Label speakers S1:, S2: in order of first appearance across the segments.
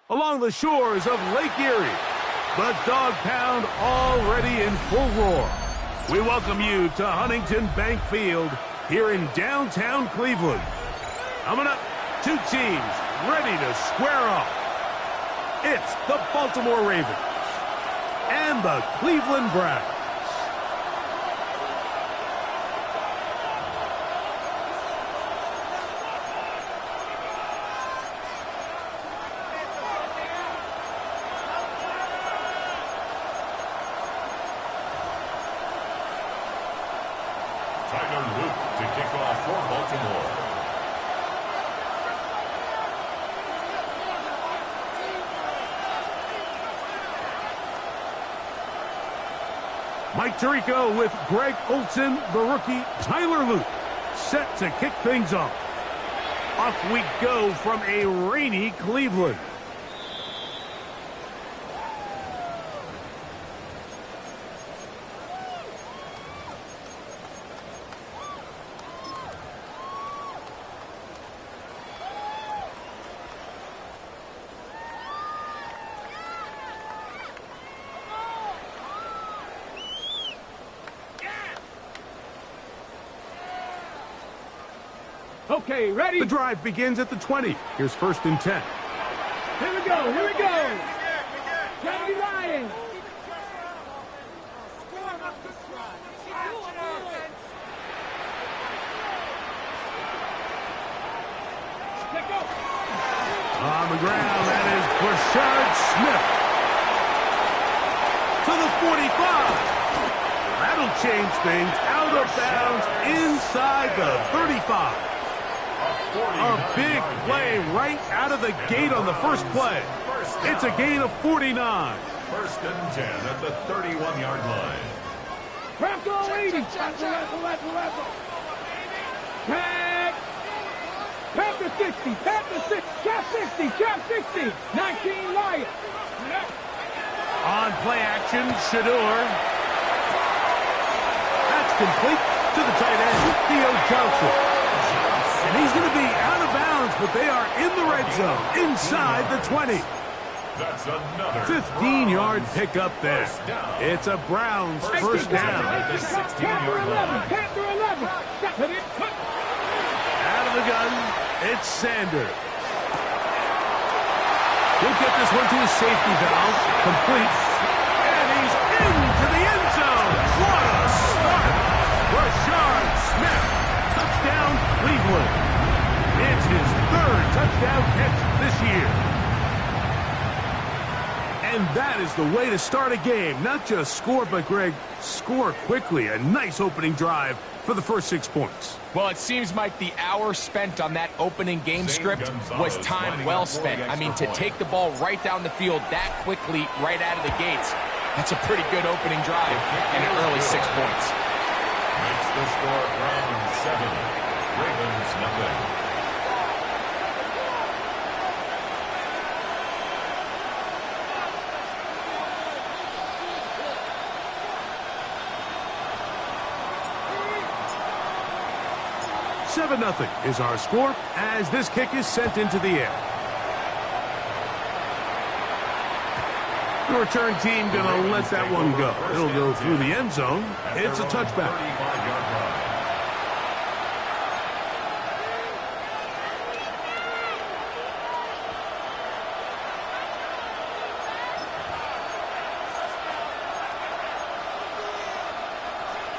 S1: along the shores of Lake Erie. The Dog Pound already in full roar. We welcome you to Huntington Bank Field here in downtown Cleveland. Coming up, two teams ready to square off. It's the Baltimore Ravens and the Cleveland Browns.
S2: Tyler Luke to kick off for Baltimore.
S1: Mike Tirico with Greg Olsen, the rookie Tyler Luke, set to kick things off. Off we go from a rainy Cleveland.
S3: Okay, ready?
S1: The drive begins at the 20. Here's 1st and 10.
S3: Here we go, here we go. Kennedy Ryan.
S1: On the ground, that is Brashard Smith. To the 45. That'll change things. Out of bounds inside the 35. A big play right out of the gate on the first play. It's a gain of 49.
S2: 1st and 10 at the 31-yard line.
S3: Trap to 80. Trap to 60. Trap to 60. Trap 60. Trap 60. 19 Lions.
S1: On play action, Shador. That's complete to the tight end, Theo Johnson. And he's going to be out of bounds, but they are in the red zone, inside the 20.
S2: That's another
S1: 15-yard pickup there. It's a Browns first down.
S2: The 16-yard line.
S3: Panther 11.
S1: Out of the gun, it's Sanders. He'll get this one to his safety valve, complete. And he's into the end zone. What a start. Brashard Smith. Touchdown, Cleveland. It's his 3rd touchdown catch this year. And that is the way to start a game. Not just score, but, Greg, score quickly. A nice opening drive for the first 6 points.
S4: Well, it seems like the hour spent on that opening game script was time well spent. I mean, to take the ball right down the field that quickly right out of the gates, that's a pretty good opening drive and an early 6 points.
S2: Makes the score Browns 7, Ravens nothing.
S1: Seven 0 is our score as this kick is sent into the air. The return team going to let that one go. It'll go through the end zone. It's a touchback.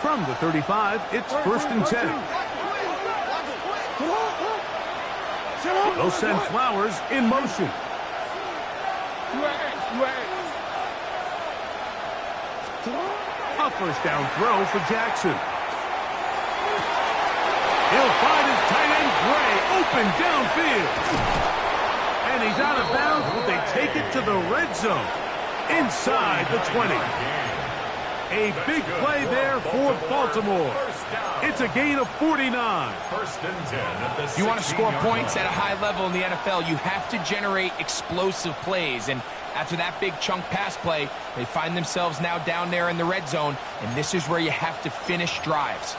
S1: From the 35, it's 1st and 10. They'll send Flowers in motion. A first down throw for Jackson. He'll find his tight end Gray open downfield. And he's out of bounds, but they take it to the red zone inside the 20. A big play there for Baltimore. It's a gain of 49.
S2: 1st and 10 at the
S4: You want to score
S2: 16-yard
S4: points
S2: line.
S4: at a high level in the NFL, you have to generate explosive plays. And after that big chunk pass play, they find themselves now down there in the red zone, and this is where you have to finish drives.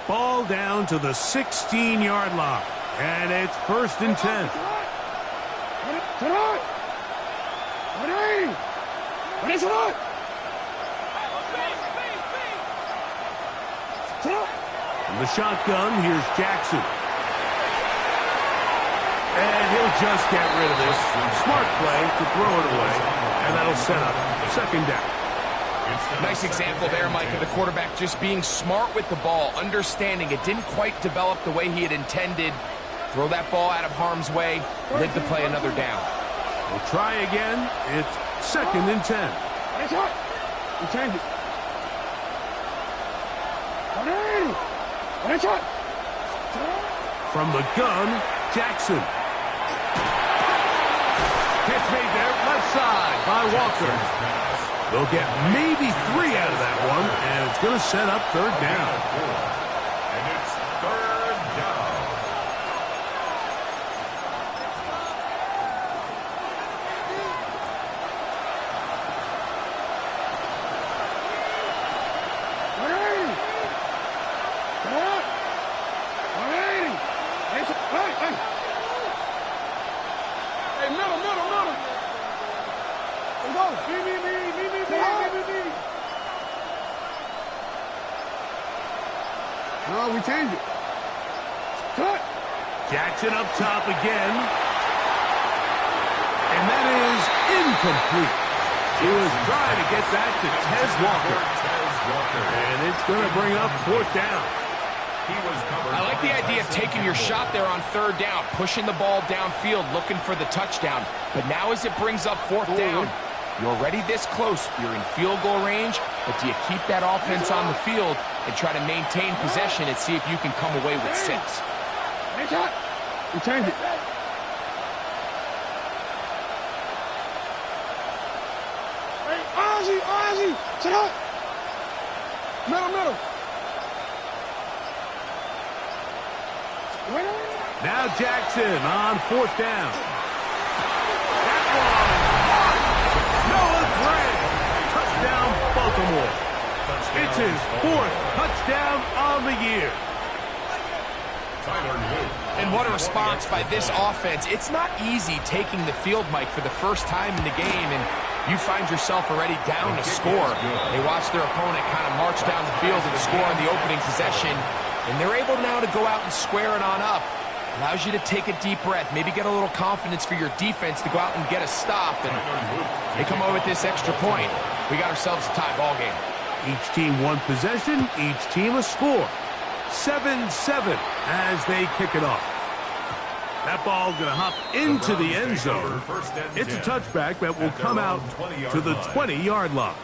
S1: Ball down to the 16-yard line. And it's 1st and 10. From the shotgun, here's Jackson. And he'll just get rid of this. Smart play to throw it away. And that'll set up 2nd down.
S4: Nice example there, Mike, of the quarterback just being smart with the ball, understanding it didn't quite develop the way he had intended. Throw that ball out of harm's way, live to play another down.
S1: We'll try again. It's 2nd and 10. From the gun, Jackson. Catch made there, left side by Walker. They'll get maybe 3 out of that one, and it's going to set up 3rd down.
S2: And it's 3rd down.
S3: Hey, middle. Go. Me. No, we change it. Cut.
S1: Jackson up top again. And that is incomplete. He was trying to get that to Tez Walker. And it's going to bring up 4th down.
S4: I like the idea of taking your shot there on 3rd down, pushing the ball downfield, looking for the touchdown. But now as it brings up 4th down, you're already this close. You're in field goal range, but do you keep that offense on the field and try to maintain possession and see if you can come away with 6?
S3: We change it. Hey, Ozzy, sit up. Middle.
S1: Now Jackson on 4th down. That one. Noah Gray. Touchdown, Baltimore. It's his 4th touchdown on the year.
S4: And what a response by this offense. It's not easy taking the field, Mike, for the first time in the game, and you find yourself already down a score. They watch their opponent kind of march down the field and score on the opening possession, and they're able now to go out and square it on up. Allows you to take a deep breath, maybe get a little confidence for your defense to go out and get a stop, and they come over with this extra point. We got ourselves a tie ball game.
S1: Each team 1 possession, each team a score. 7-7 as they kick it off. That ball going to hop into the end zone. It's a touchback that will come out to the 20-yard line.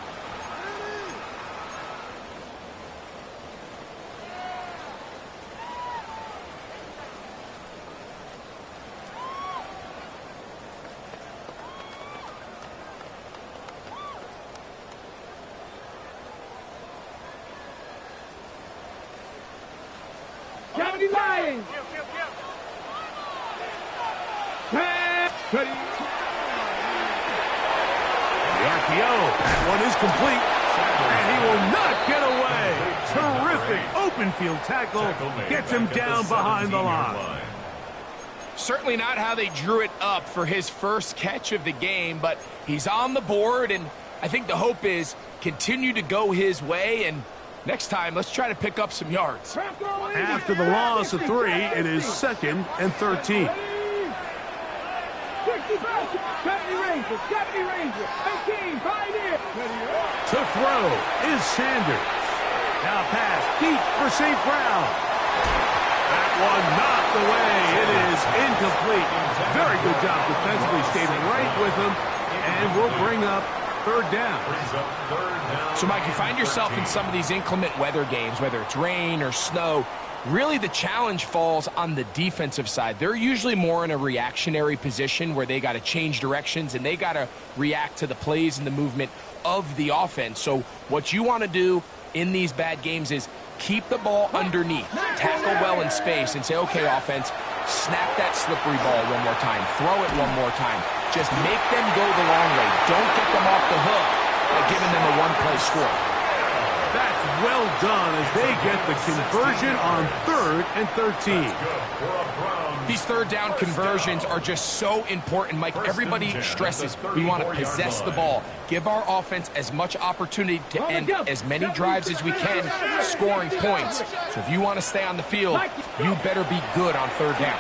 S1: The RPO, that one is complete, and he will not get away. Terrific open field tackle, gets him down behind the line.
S4: Certainly not how they drew it up for his first catch of the game, but he's on the board, and I think the hope is continue to go his way, and next time, let's try to pick up some yards.
S1: After the loss of 3, it is 2nd and 13. To throw is Sanders. Now pass deep for St. Brown. That one knocked away. It is incomplete. Very good job defensively, stayed right with him, and will bring up 3rd down.
S4: So, Mike, you find yourself in some of these inclement weather games, whether it's rain or snow. Really, the challenge falls on the defensive side. They're usually more in a reactionary position where they got to change directions and they got to react to the plays and the movement of the offense. So what you want to do in these bad games is keep the ball underneath, tackle well in space, and say, okay, offense, snap that slippery ball one more time, throw it one more time. Just make them go the long way. Don't get them off the hook by giving them a one-play score.
S1: That's well done as they get the conversion on 3rd and 13.
S4: These third down conversions are just so important, Mike. Everybody stresses we want to possess the ball, give our offense as much opportunity to end as many drives as we can, scoring points. So if you want to stay on the field, you better be good on 3rd down.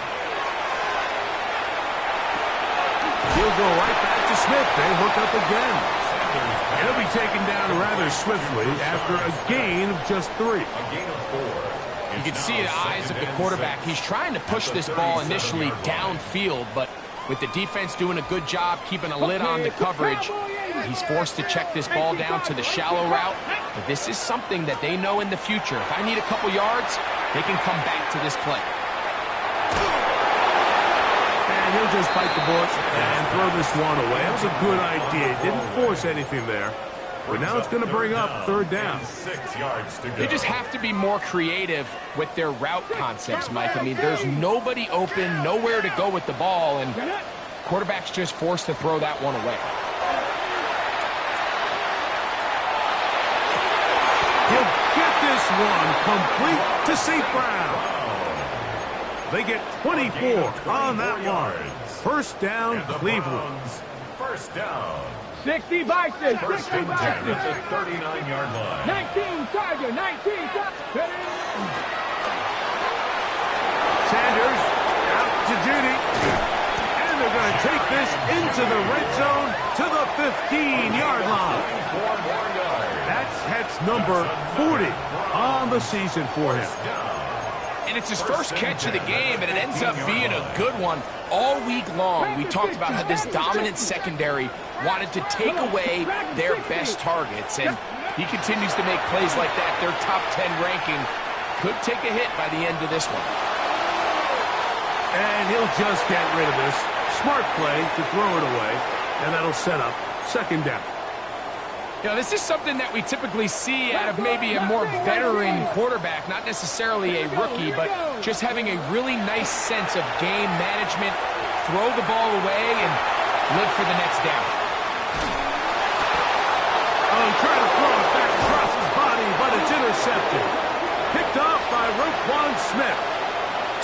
S1: He'll go right back to Smith. They hook up again. He'll be taken down rather swiftly after a gain of just 3.
S2: A gain of 4.
S4: You can see the eyes of the quarterback. He's trying to push this ball initially downfield, but with the defense doing a good job keeping a lid on the coverage, he's forced to check this ball down to the shallow route. But this is something that they know in the future. If I need a couple yards, they can come back to this play.
S1: And he'll just bite the bullet and throw this one away. That was a good idea. Didn't force anything there. But now it's going to bring up 3rd down.
S2: 6 yards to go.
S4: They just have to be more creative with their route concepts, Mike. I mean, there's nobody open, nowhere to go with the ball, and quarterback's just forced to throw that one away.
S1: He'll get this one complete to St. Brown. They get 24 on that one. 1st down, Cleveland.
S2: 1st down.
S3: 60 Bison,
S2: 1st
S3: 60
S2: and 10
S3: Bison.
S2: at the 39-yard line.
S3: 19 Tiger, 19 Tiger.
S1: Sanders out to Judy. And they're going to take this into the red zone to the 15-yard line.
S2: 4 more yards.
S1: That's Het's number 40 on the season for him.
S4: And it's his first catch of the game, and it ends up being a good one. All week long, we talked about how this dominant secondary wanted to take away their best targets, and he continues to make plays like that. Their top 10 ranking could take a hit by the end of this one.
S1: And he'll just get rid of this. Smart play to throw it away, and that'll set up 2nd down.
S4: You know, this is something that we typically see out of maybe a more veteran quarterback, not necessarily a rookie, but just having a really nice sense of game management, throw the ball away, and live for the next down.
S1: Oh, trying to throw it back across his body, but it's intercepted. Picked off by Roquan Smith.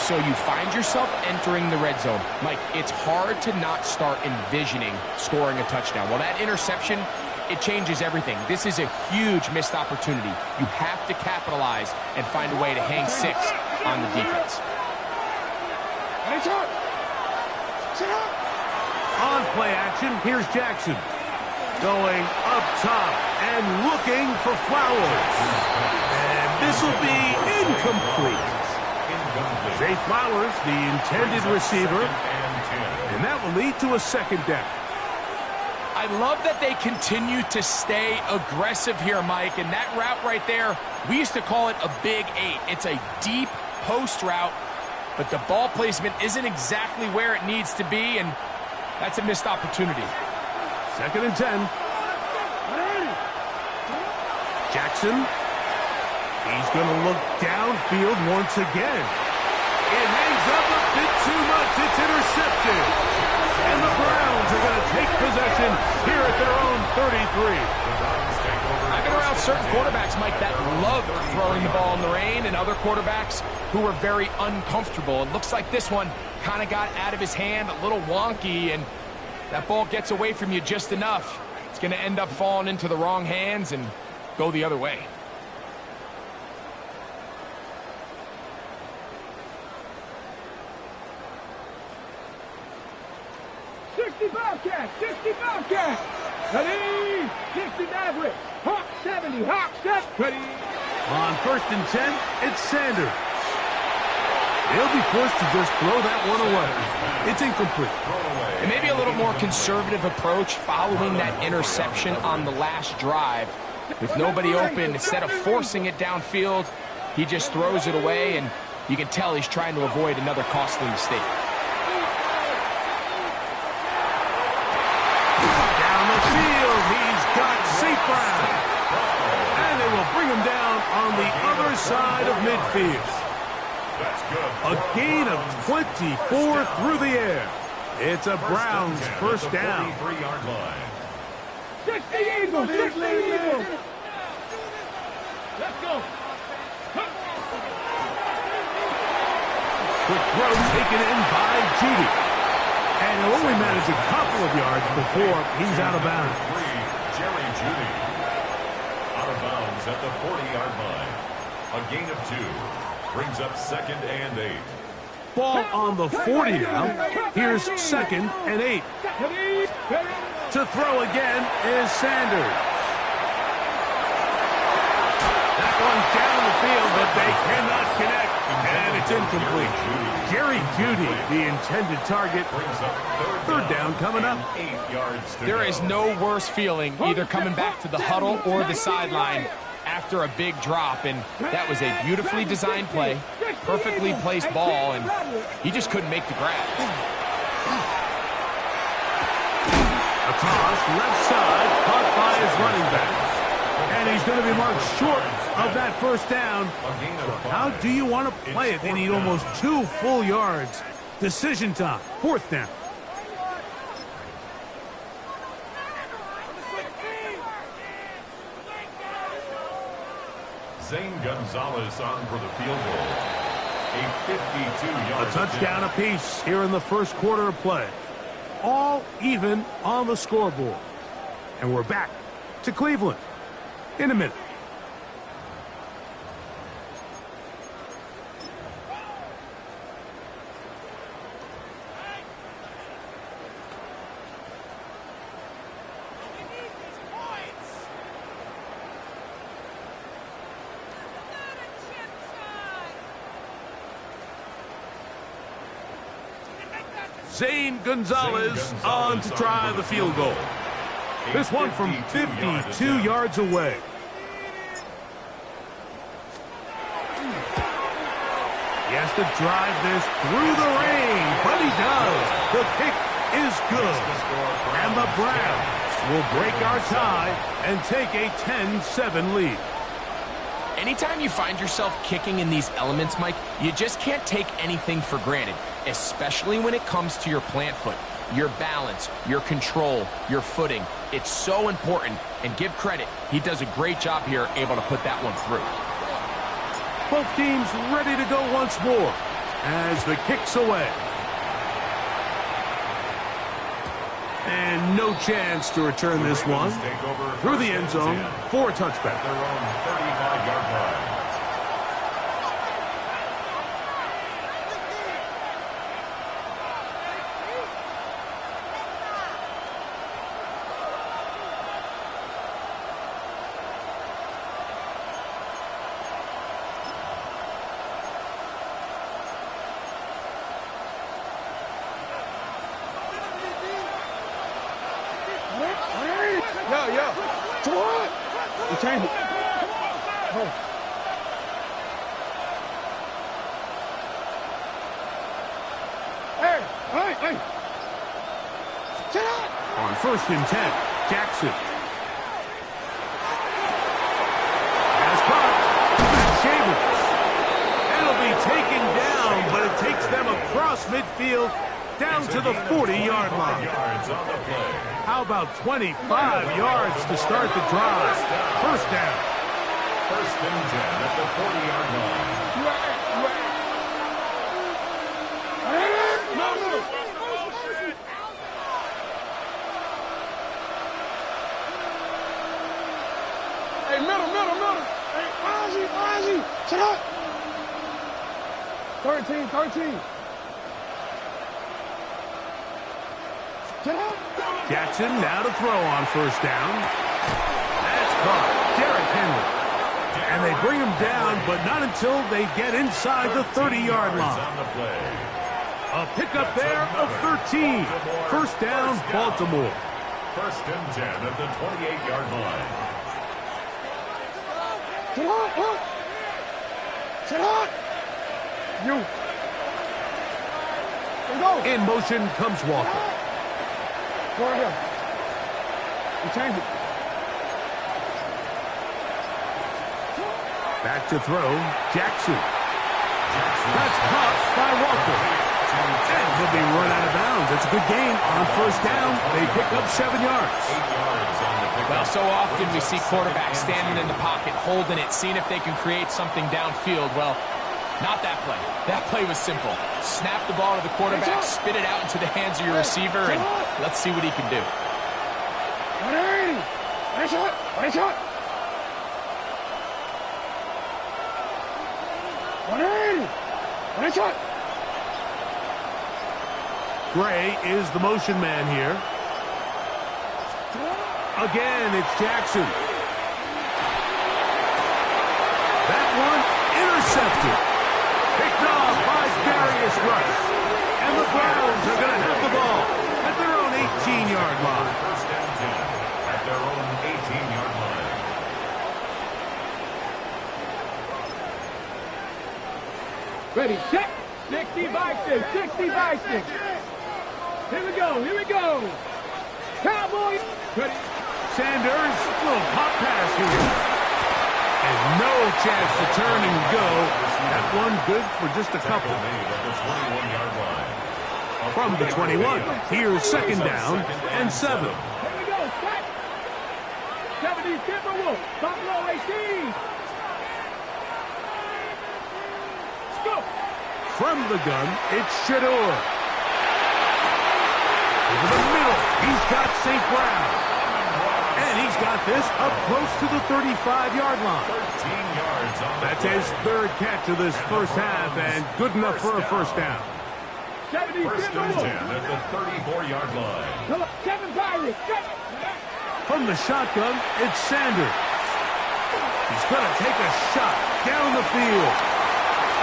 S4: So you find yourself entering the red zone. Mike, it's hard to not start envisioning scoring a touchdown. Well, that interception, it changes everything. This is a huge missed opportunity. You have to capitalize and find a way to hang 6 on the defense.
S1: On play action, here's Jackson. Going up top and looking for Flowers. And this will be incomplete. Zay Flowers, the intended receiver. And that will lead to a 2nd down.
S4: I love that they continue to stay aggressive here, Mike, and that route right there, we used to call it a big 8. It's a deep post route, but the ball placement isn't exactly where it needs to be, and that's a missed opportunity.
S1: 2nd and 10. Jackson. He's going to look downfield once again. It hangs up a bit too much. It's intercepted. And the Browns are going to take possession here at their own 33.
S4: I've been around certain quarterbacks, Mike, that love throwing the ball in the rain, and other quarterbacks who are very uncomfortable. It looks like this one kind of got out of his hand, a little wonky, and that ball gets away from you just enough. It's going to end up falling into the wrong hands and go the other way.
S3: Bobcat, 60 Bobcat. Ready, 60 Maverick. Hawk 70, Hawk 70. Ready.
S1: On 1st and 10, it's Sanders. He'll be forced to just throw that one away. It's incomplete.
S4: And maybe a little more conservative approach following that interception on the last drive. With nobody open, instead of forcing it downfield, he just throws it away, and you can tell he's trying to avoid another costly mistake.
S1: St. Brown. And they will bring him down on the other side of midfield. A gain of 24 through the air. It's a Browns 1st down.
S3: 60 Eagles, 60 Eagles. Let's go.
S1: Quick throw taken in by Judy. And he'll only manage a couple of yards before he's out of bounds.
S2: Jerry Judy. Out of bounds at the 40-yard line. A gain of 2. Brings up 2nd and 8.
S1: Ball on the 40 now. Here's 2nd and 8. To throw again is Sanders. That one's down the field, but they cannot connect. And it's incomplete. Jerry Judy, the intended target. Third down coming up.
S2: 8 yards to
S4: There
S2: go.
S4: is no worse feeling either coming back to the huddle or the sideline after a big drop, and that was a beautifully designed play, perfectly placed ball, and he just couldn't make the grab.
S1: Across left side, caught by his running back. And he's going to be marked short of that first down. How do you want to play it? They need almost 2 full yards. Decision time, 4th down.
S2: Zane Gonzalez on for the field goal. A 52-yard
S1: A touchdown apiece here in the first quarter of play. All even on the scoreboard. And we're back to Cleveland in a minute. Zane Gonzalez on to try the field goal. This one from 52 yards away. He has to drive this through the rain, but he does. The kick is good. And the Browns will break our tie and take a 10-7 lead.
S4: Anytime you find yourself kicking in these elements, Mike, you just can't take anything for granted, especially when it comes to your plant foot, your balance, your control, your footing. It's so important, and give credit. He does a great job here, able to put that one through.
S1: Both teams ready to go once more as the kick's away. And no chance to return this one through the end zone for a touchback.
S2: Their own 35-yard line.
S3: Yo. What? You change it. Oh. Hey. Sit up.
S1: On 1st and 10, Jackson. Has caught. That's Shavers. It'll be taken down, but it takes them across midfield down to the 40-yard line.
S2: Yards on the play.
S1: How about 25 yards to start the drive? First down.
S2: 1st and 10 at the 40-yard line.
S3: Hey, middle. Hey, Ozzy. Shut up. 13. Shut up.
S1: Jackson now to throw on 1st down. That's caught. Derrick Henry. And they bring him down, but not until they get inside the 30-yard line.
S2: On the play.
S1: A pickup there of 13. First down, Baltimore.
S2: 1st and 10 at the 28-yard line.
S3: Sit up. You. Go.
S1: In motion comes Walker.
S3: Go right here. You change it.
S1: Back to throw, Jackson. That's caught by Walker. And he'll be run out of bounds. That's a good gain on first down. They pick up 7 yards.
S2: 8 yards on the pickup.
S4: Well, so often we see quarterbacks standing in the pocket, holding it, seeing if they can create something downfield. Well, not that play. That play was simple. Snap the ball to the quarterback, spit it out into the hands of your receiver, and let's see what he can do.
S3: 180. Nice shot. Nice shot. 180. Nice shot.
S1: Gray is the motion man here. Again, it's Jackson. That one intercepted. Picked off by Darius Rush. And the Browns are going to have the ball at their own 18-yard line.
S2: First down 10 at their own 18-yard line.
S3: Ready, set. 60 by 6. 60 by 6. Here we go. Here we go. Cowboys. Ready.
S1: Sanders, little pop pass here. And no chance to turn and go. That one good for just a couple.
S2: Made at the 21-yard line.
S1: From the 21, here's second down and 7.
S3: Here we go. Set. 70 Timberwolves. Buffalo 18. Let's go.
S1: From the gun, it's Shedeur. Over the middle, he's got St. Brown. And he's got this up close to the 35-yard line.
S2: 13 yards on the
S1: That's
S2: play.
S1: his third catch of this first half, and good enough for a first down.
S3: 70
S2: First and 10
S3: Timberwolves.
S2: at the 34-yard line.
S3: Come on. 7 Pirates. Set.
S1: From the shotgun, it's Sanders. He's going to take a shot down the field.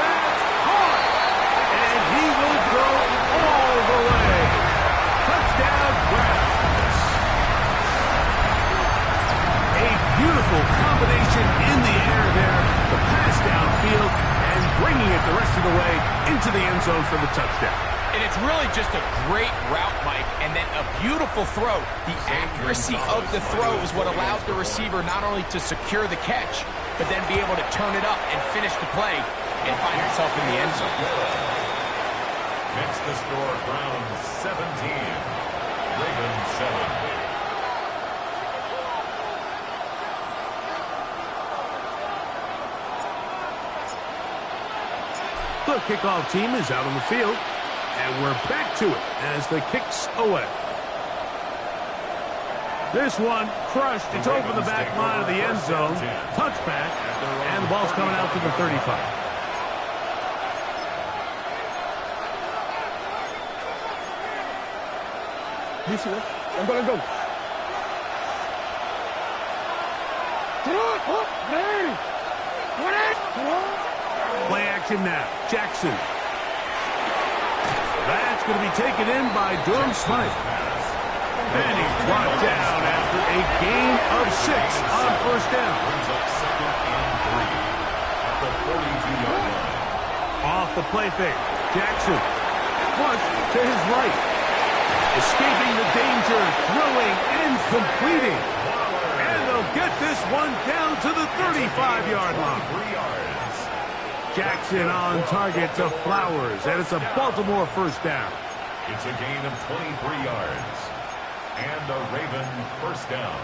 S1: That's hard. And he will go all the way. Touchdown, Browns. A beautiful combination in the air there. The pass downfield and bringing it the rest of the way into the end zone for the touchdown.
S4: And it's really just a great route, Mike, and then a beautiful throw. The accuracy of the throw is what allows the receiver not only to secure the catch, but then be able to turn it up and finish the play and find himself in the end zone.
S2: Makes the score Browns 17, Ravens 7.
S1: The kickoff team is out on the field, and we're back to it as the kick's away. This one crushed. It's over the back line of the end zone. Touchback, and the ball's coming out to the 35.
S3: This way. I'm gonna go. Come on, up, man. Come on.
S1: Play action now. Jackson. That's going to be taken in by Durham Smythe. And he's brought down after a gain of 6 on first down.
S2: Brings up second and 3 at the 42-yard line.
S1: Off the play fake. Jackson. Flush to his right. Escaping the danger. Throwing and completing. And they'll get this one down to the 35-yard line.
S2: 3 yards.
S1: Jackson on target to Flowers. And it's a Baltimore first down.
S2: It's a gain of 23 yards. And a Raven first down.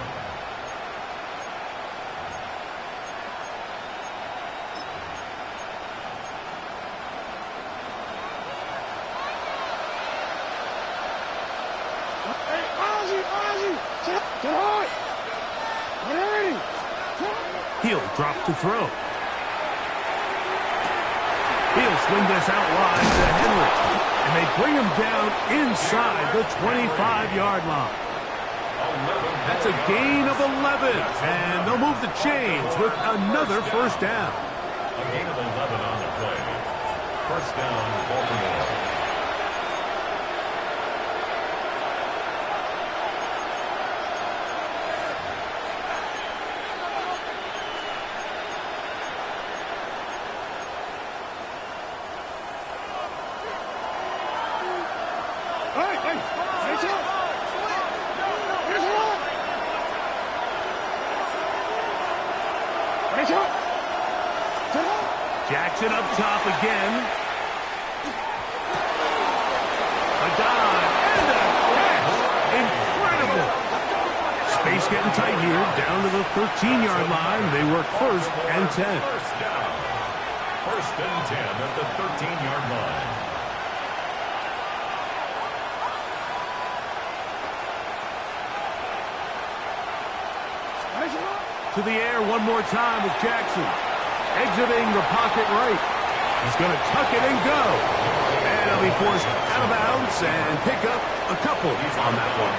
S3: Hey, Ozzie. Get hard. 180.
S1: He'll drop to throw. He'll swing this out wide to Henry. And they bring him down inside the 25-yard line. That's a gain of 11. And they'll move the chains with another first down.
S2: A gain of 11 on the play. First down, Baltimore.
S1: Jackson up top again. dive and a catch. Incredible. Space getting tight here, down to the 13-yard line. They work 1st and 10.
S2: First down. 1st and 10 at the 13-yard line.
S1: To the air one more time with Jackson. Exiting the pocket right. He's going to tuck it and go. And he'll be forced out of bounds and pick up a couple on that one.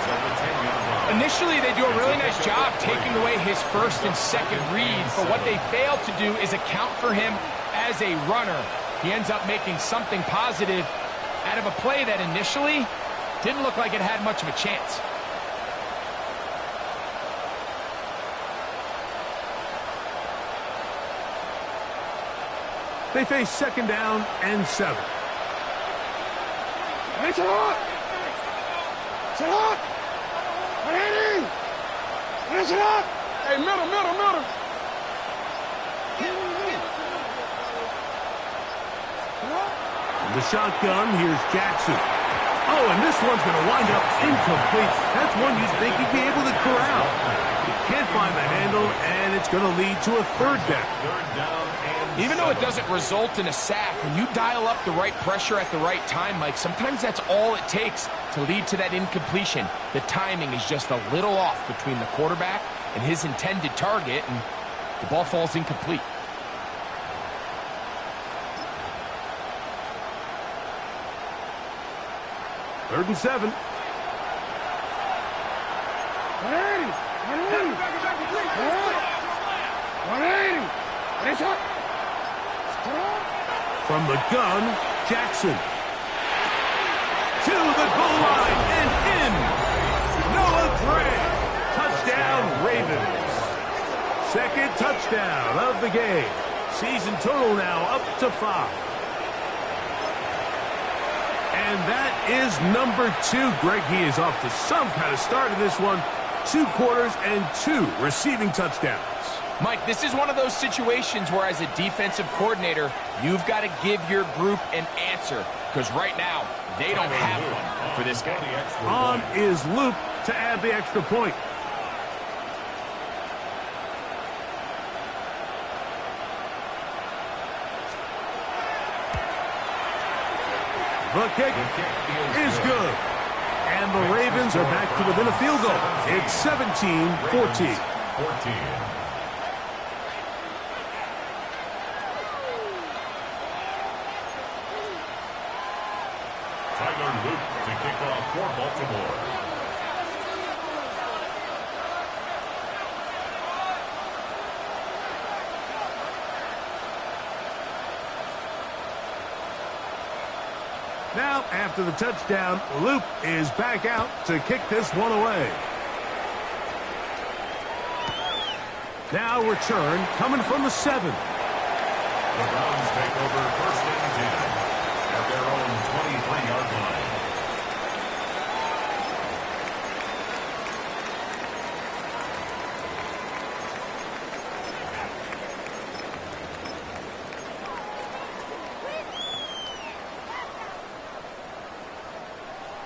S4: Initially, they do a really nice job taking away his first and second reads, but what they fail to do is account for him as a runner. He ends up making something positive out of a play that initially didn't look like it had much of a chance.
S1: They face 2nd down and 7.
S3: It's up! It's up! Ready! It's up! Hey, middle!
S1: In the shotgun, here's Jackson. Oh, and this one's going to wind up incomplete. That's one you'd think he'd be able to corral. He can't find the handle, and it's going to lead to a 3rd down.
S2: 3rd down and
S4: Even though it doesn't result in a sack, when you dial up the right pressure at the right time, Mike, sometimes that's all it takes to lead to that incompletion. The timing is just a little off between the quarterback and his intended target, and the ball falls incomplete.
S1: Third and 7.
S3: 180! It's up!
S1: From the gun, Jackson. To the goal line and in. Noah Gray. Touchdown, Ravens. 2nd touchdown of the game. Season total now up to 5. And that is number 2. Greg, he is off to some kind of start in this one. 2 quarters and 2 receiving touchdowns.
S4: Mike, this is one of those situations where as a defensive coordinator, you've got to give your group an answer, because right now, they don't have one for this guy.
S1: On is Luke to add the extra point. The kick is good. And the Ravens are back to within a field goal. It's 17-14.
S2: 14. Tyler Luke to kick off for Baltimore.
S1: Now, after the touchdown, Luke is back out to kick this one away. Now return coming from the 7.
S2: The Browns take over 1st and 10 at their own 23-yard line.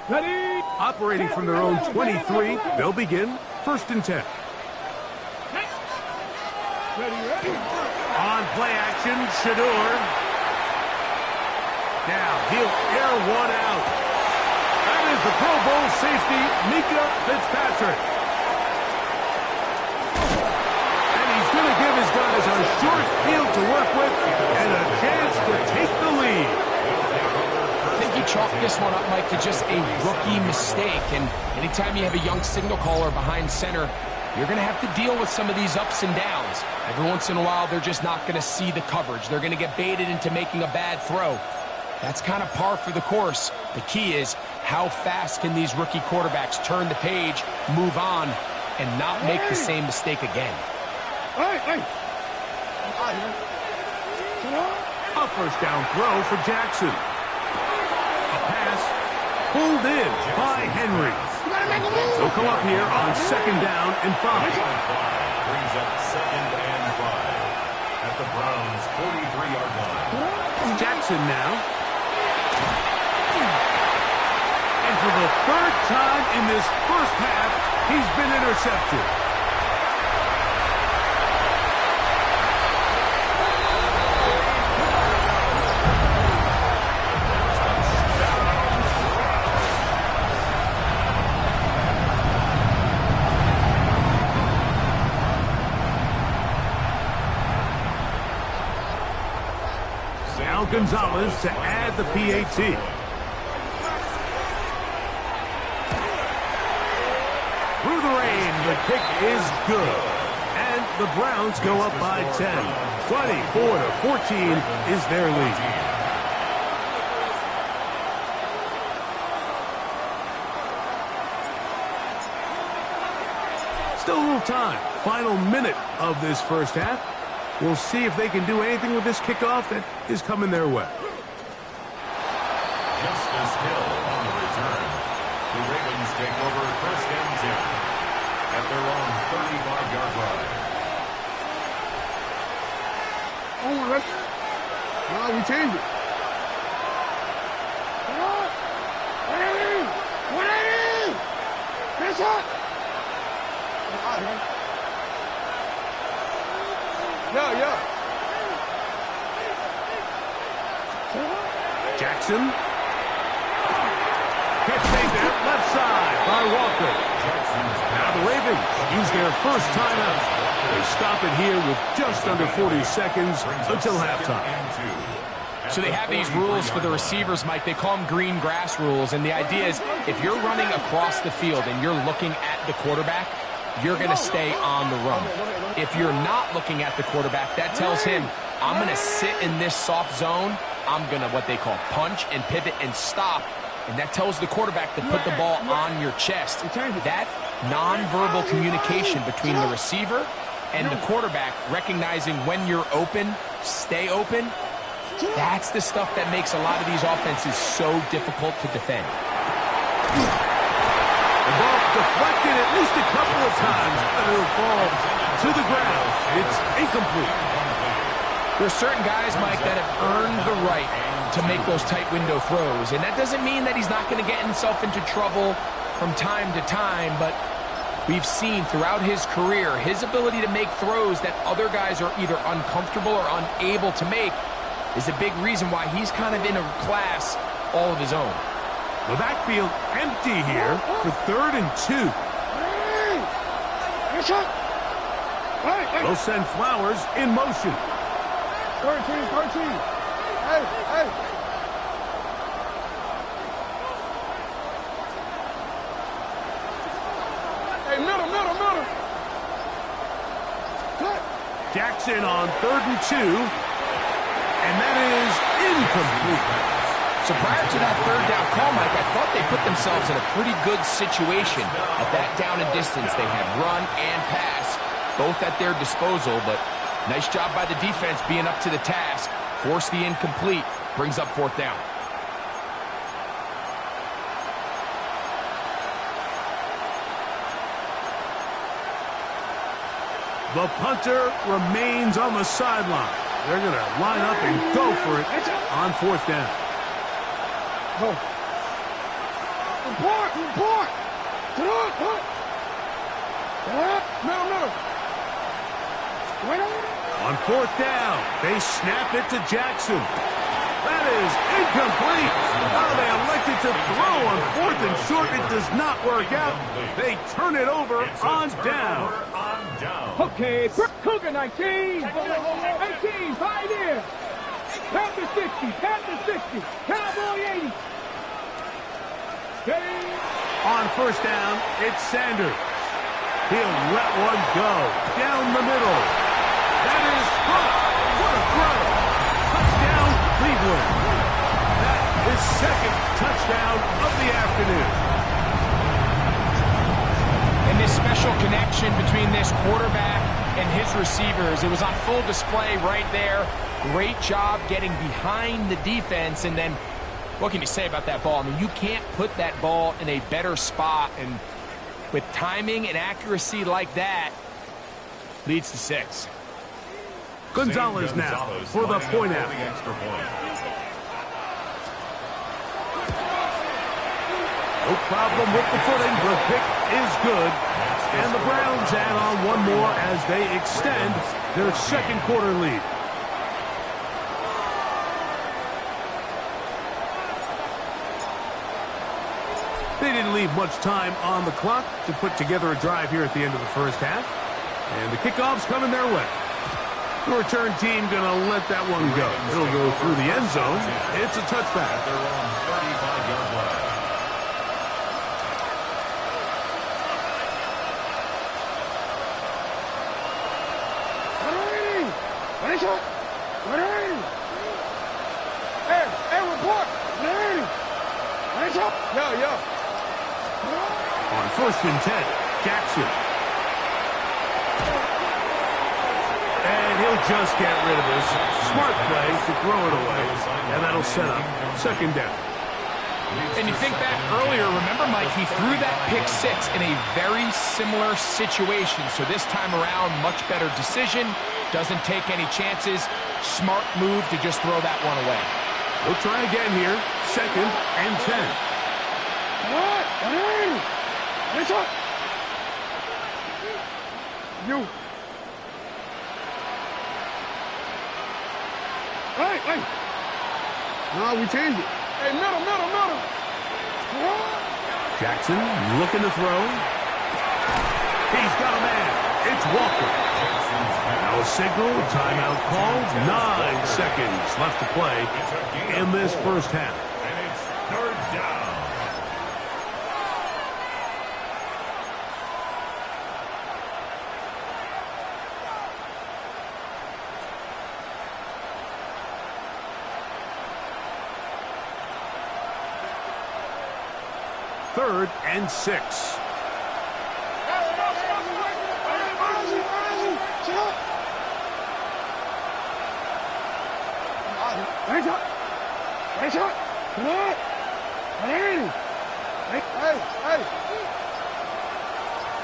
S3: Ready!
S1: Operating from their own 23, they'll begin 1st and 10.
S3: Ready!
S1: On play action, Shador. Now he'll air one out. That is the Pro Bowl safety, Mika Fitzpatrick. And he's going to give his guys a short field to work with and a chance to take the lead.
S4: I think you chalk this one up, Mike, to just a rookie mistake. And anytime you have a young signal caller behind center, you're going to have to deal with some of these ups and downs. Every once in a while, they're just not going to see the coverage. They're going to get baited into making a bad throw. That's kind of par for the course. The key is how fast can these rookie quarterbacks turn the page, move on, and not make the same mistake again.
S1: A first down throw for Jackson. A pass pulled in by Henry. They'll come up here on 2nd down and 5.
S2: Brings up 2nd and 5 at the Browns' 43-yard line.
S1: Jackson now. And the third time in this first half he's been intercepted. Now Gonzalez to add the PAT. Through the rain, the kick is good. And the Browns go up by 10. 24-14 is their lead. Still a little time. Final minute of this first half. We'll see if they can do anything with this kickoff that is coming their way.
S2: Justice Hill on the return. The Ravens take over first and 10 at their own 35-yard line.
S3: Oh, let's... No, we changed it. Come on. 180! 180! Finish up! Yeah.
S1: Jackson. Catch made there, left side by Walker. Now the Ravens use their first timeout. They stop it here with just under 40 seconds until halftime.
S4: So they have these rules for the receivers, Mike. They call them green grass rules. And the idea is if you're running across the field and you're looking at the quarterback, you're going to stay on the run. If you're not looking at the quarterback, that tells him, I'm going to sit in this soft zone. I'm going to what they call punch and pivot and stop. And that tells the quarterback to put the ball on your chest. That nonverbal communication between the receiver and the quarterback, recognizing when you're open, stay open, that's the stuff that makes a lot of these offenses so difficult to defend.
S1: The ball deflected at least a couple of times, but it'll fall to the ground. It's incomplete.
S4: There's certain guys, Mike, that have earned the right to make those tight window throws. And that doesn't mean that he's not going to get himself into trouble from time to time, but we've seen throughout his career, his ability to make throws that other guys are either uncomfortable or unable to make is a big reason why he's kind of in a class all of his own.
S1: The backfield empty here for 3rd and 2. They'll send Flowers in motion.
S3: 13. Hey. Hey, middle.
S1: Jackson on 3rd and 2. And that is incomplete.
S4: So prior to that third down call, Mike, I thought they put themselves in a pretty good situation at that down and distance. They had run and pass, both at their disposal, but nice job by the defense being up to the task. Force the incomplete, brings up 4th down.
S1: The punter remains on the sideline. They're going to line up and go for it on 4th down.
S3: Report! Middle.
S1: On 4th down, they snap it to Jackson. That is incomplete. Oh, they elected to throw on 4th and short. It does not work out. They turn it over on down.
S3: Okay, Cougar 19. 18, 5 in. Panther 60. Cowboy 80.
S1: On 1st down, it's Sanders. He'll let one go down the middle. That is caught. What a throw. Touchdown, Cleveland. That is 2nd touchdown of the afternoon.
S4: And this special connection between this quarterback and his receivers, it was on full display right there. Great job getting behind the defense, and then what can you say about that ball? I mean, you can't put that ball in a better spot, and with timing and accuracy like that, leads to 6.
S1: Gonzalez now for the point after. No problem with the footing. The pick is good. And the Browns add on one more as they extend their second quarter lead. They didn't leave much time on the clock to put together a drive here at the end of the first half. And the kickoff's coming their way. The return team going to let that one go. It'll go through the end zone. It's a touchback.
S2: At their own 35-yard line.
S3: Hey, report. Yo.
S1: On 1st and 10, Jackson. And he'll just get rid of this. Smart play to throw it away. And that'll set up 2nd down.
S4: And you think back earlier, remember, Mike, he threw that pick 6 in a very similar situation. So this time around, much better decision. Doesn't take any chances. Smart move to just throw that one away.
S1: We'll try again here. 2nd and 10.
S3: You. Hey. No, we changed it. Hey, middle.
S1: Jackson looking to throw. He's got a man. It's Walker. Now a signal, timeout called. 9 seconds left to play in this first half.
S2: And it's 3rd down.
S1: Third and 6.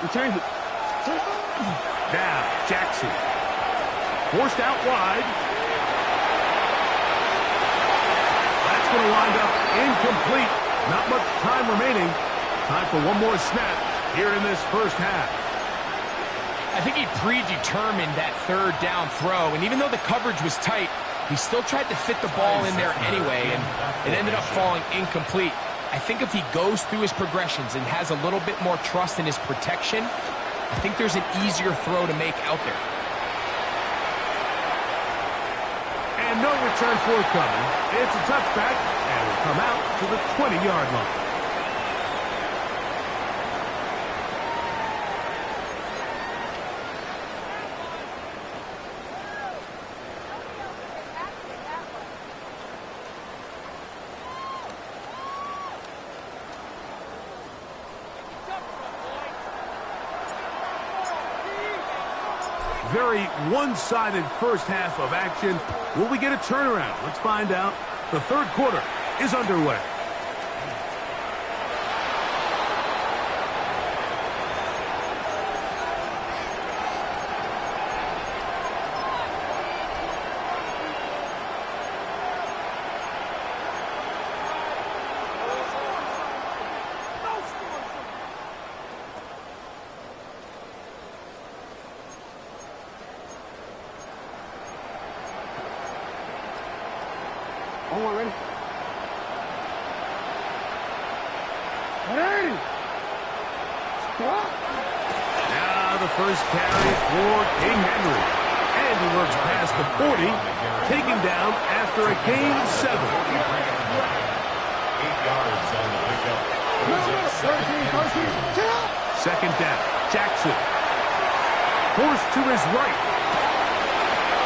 S3: We changed it.
S1: Now, Jackson. Forced out wide. That's going to wind up incomplete. Not much time remaining. Time for one more snap here in this first half.
S4: I think he predetermined that 3rd down throw, and even though the coverage was tight, he still tried to fit the ball in there anyway, and it ended up falling incomplete. I think if he goes through his progressions and has a little bit more trust in his protection, I think there's an easier throw to make out there.
S1: And no return forthcoming. It's a touchback, and will come out to the 20-yard line. Very one-sided first half of action. Will we get a turnaround? Let's find out. The 3rd quarter is underway.
S3: Ready?
S1: Now the first carry for King Henry. And he works past the 40, taken down after a gain of 7.
S2: 8 yards on the pickup.
S1: 2nd down. Jackson. Forced to his right.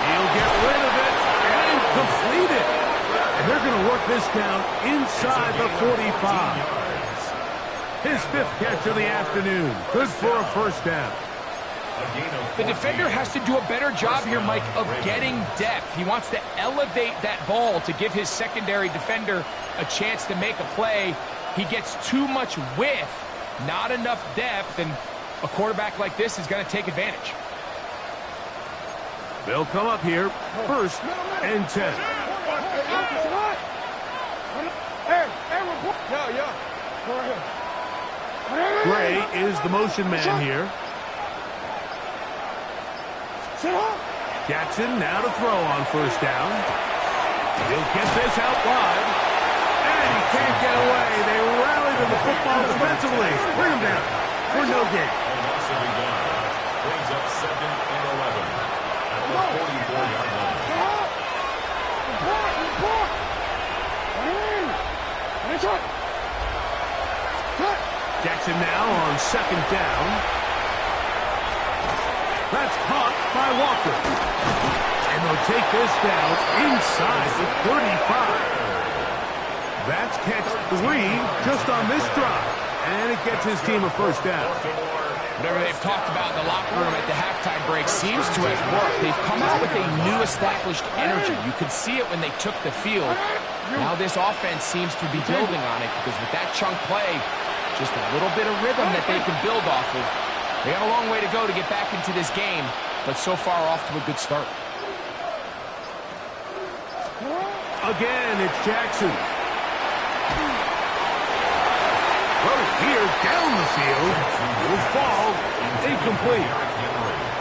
S1: He'll get rid of it and complete it. And they're going to work this down inside the 45. His 5th catch of the afternoon. Good for a first down.
S4: The defender has to do a better job here, Mike, of getting depth. He wants to elevate that ball to give his secondary defender a chance to make a play. He gets too much width, not enough depth, and a quarterback like this is going to take advantage.
S1: They'll come up here, 1st and 10.
S3: Hey, report. Yo. Go ahead.
S1: Gray is the motion man here. Jackson now to throw on first down. He'll get this out wide. And he can't get away. They rally to the football defensively. Bring him down for no gain.
S2: Brings up 2nd and 11 at the 44-yard line.
S1: Jackson now on 2nd down. That's caught by Walker. And they'll take this down inside the 35. That's catch 3 just on this drive. And it gets his team a first down.
S4: Whatever they've talked about in the locker room at the halftime break seems to have worked. They've come out with a new established energy. You could see it when they took the field. Now this offense seems to be building on it because with that chunk play, just a little bit of rhythm that they can build off of. They got a long way to go to get back into this game, but so far off to a good start.
S1: Again, it's Jackson. Here down the field, will fall incomplete.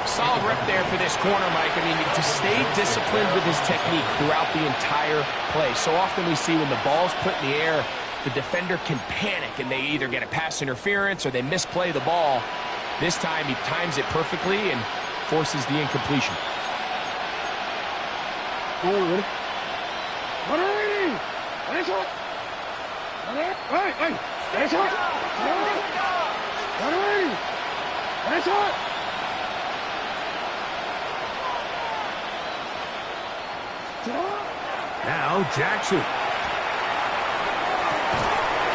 S4: Solid rep there for this corner, Mike. I mean, to stay disciplined with his technique throughout the entire play. So often we see when the ball's put in the air, the defender can panic and they either get a pass interference or they misplay the ball. This time he times it perfectly and forces the incompletion.
S1: Now Jackson.